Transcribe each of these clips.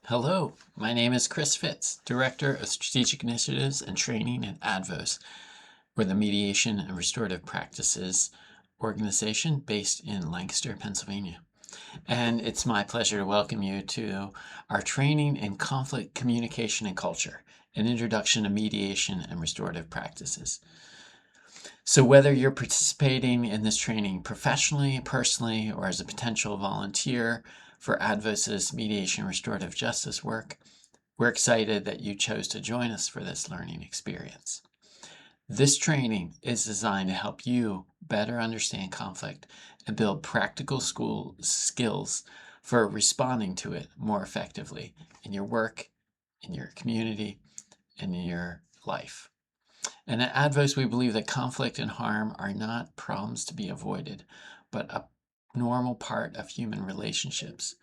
Hello, my name is Chris Fitz, Director of Strategic Initiatives and Training at Advoz. We're the mediation and restorative practices organization based in Lancaster, Pennsylvania. And it's my pleasure to welcome you to our training in conflict communication and culture, an introduction to mediation and restorative practices. So whether you're participating in this training professionally, personally, or as a potential volunteer for Advoz's mediation restorative justice work, we're excited that you chose to join us for this learning experience. This training is designed to help you better understand conflict and build practical skills for responding to it more effectively in your work, in your community, and in your life. And at Advoz, we believe that conflict and harm are not problems to be avoided, but a normal part of human relationships.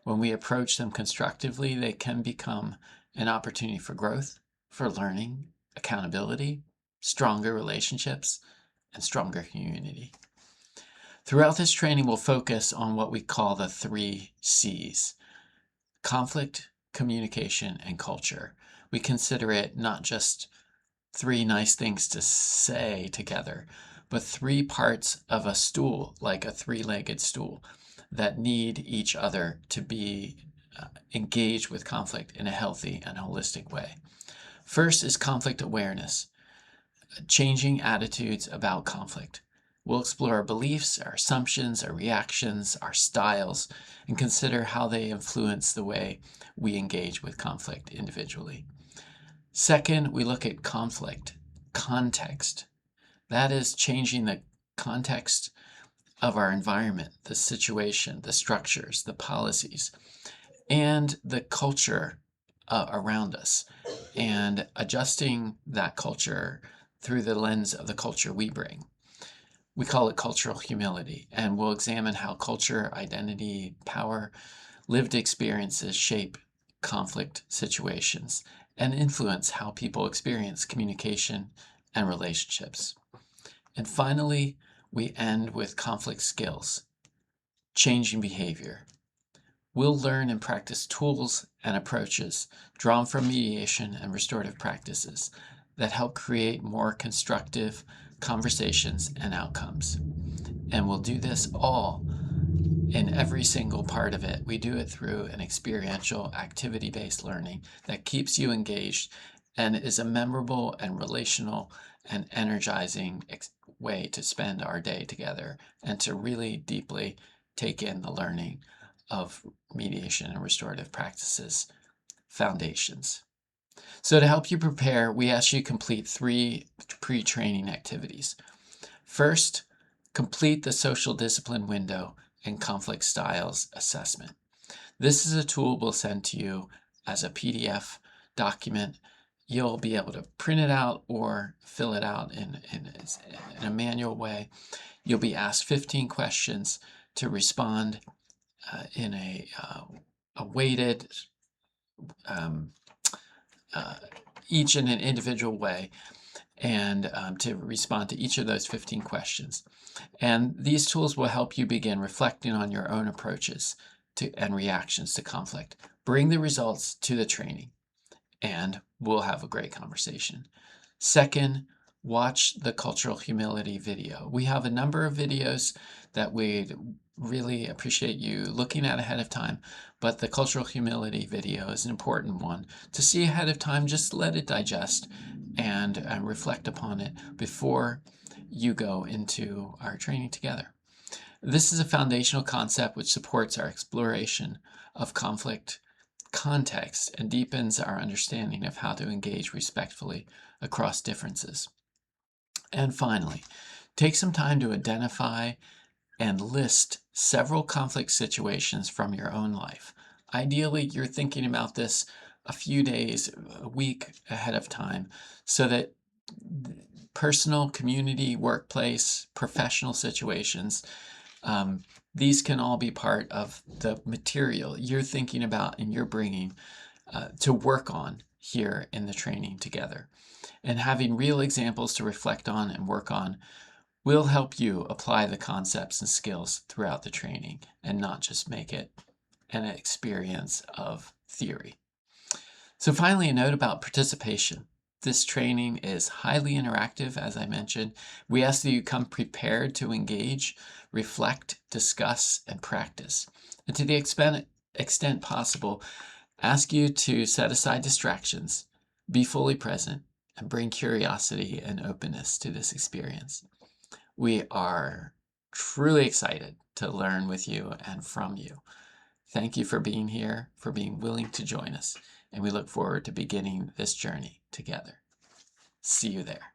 When we approach them constructively, they can become an opportunity for growth, for learning, accountability, stronger relationships, and stronger community. Throughout this training, we'll focus on what we call the 3 C's: conflict, communication, and culture. We consider it not just 3 nice things to say together, but 3 parts of a stool, like a 3-legged stool, that need each other to be engaged with conflict in a healthy and holistic way. First is conflict awareness, changing attitudes about conflict. We'll explore our beliefs, our assumptions, our reactions, our styles, and consider how they influence the way we engage with conflict individually. Second, we look at conflict context. That is changing the context of our environment, the situation, the structures, the policies, and the culture around us, and adjusting that culture through the lens of the culture we bring. We call it cultural humility, and we'll examine how culture, identity, power, lived experiences shape conflict situations and influence how people experience communication and relationships. And finally, we end with conflict skills, changing behavior. We'll learn and practice tools and approaches drawn from mediation and restorative practices that help create more constructive conversations and outcomes. And we'll do this all in every single part of it. We do it through an experiential, activity-based learning that keeps you engaged and is a memorable and relational and energizing way to spend our day together and to really deeply take in the learning of mediation and restorative practices foundations. So to help you prepare, we ask you to complete 3 pre-training activities. First, complete the social discipline window and conflict styles assessment. This is a tool we'll send to you as a PDF document. You'll be able to print it out or fill it out in a manual way. You'll be asked 15 questions to respond in a weighted, each in an individual way, and to respond to each of those 15 questions. And these tools will help you begin reflecting on your own approaches and reactions to conflict. Bring the results to the training, and we'll have a great conversation. Second, watch the cultural humility video. We have a number of videos that we'd really appreciate you looking at ahead of time, but the cultural humility video is an important one to see ahead of time. Just let it digest and reflect upon it before you go into our training together. This is a foundational concept which supports our exploration of conflict context and deepens our understanding of how to engage respectfully across differences. And finally, take some time to identify and list several conflict situations from your own life. Ideally, you're thinking about this a few days, a week ahead of time, so that personal, community, workplace, professional situations, these can all be part of the material you're thinking about and you're bringing to work on here in the training together. And having real examples to reflect on and work on will help you apply the concepts and skills throughout the training and not just make it and an experience of theory. So finally, a note about participation. This training is highly interactive, as I mentioned. We ask that you come prepared to engage, reflect, discuss, and practice. And to the extent possible, ask you to set aside distractions, be fully present, and bring curiosity and openness to this experience. We are truly excited to learn with you and from you. Thank you for being here, for being willing to join us, and we look forward to beginning this journey together. See you there.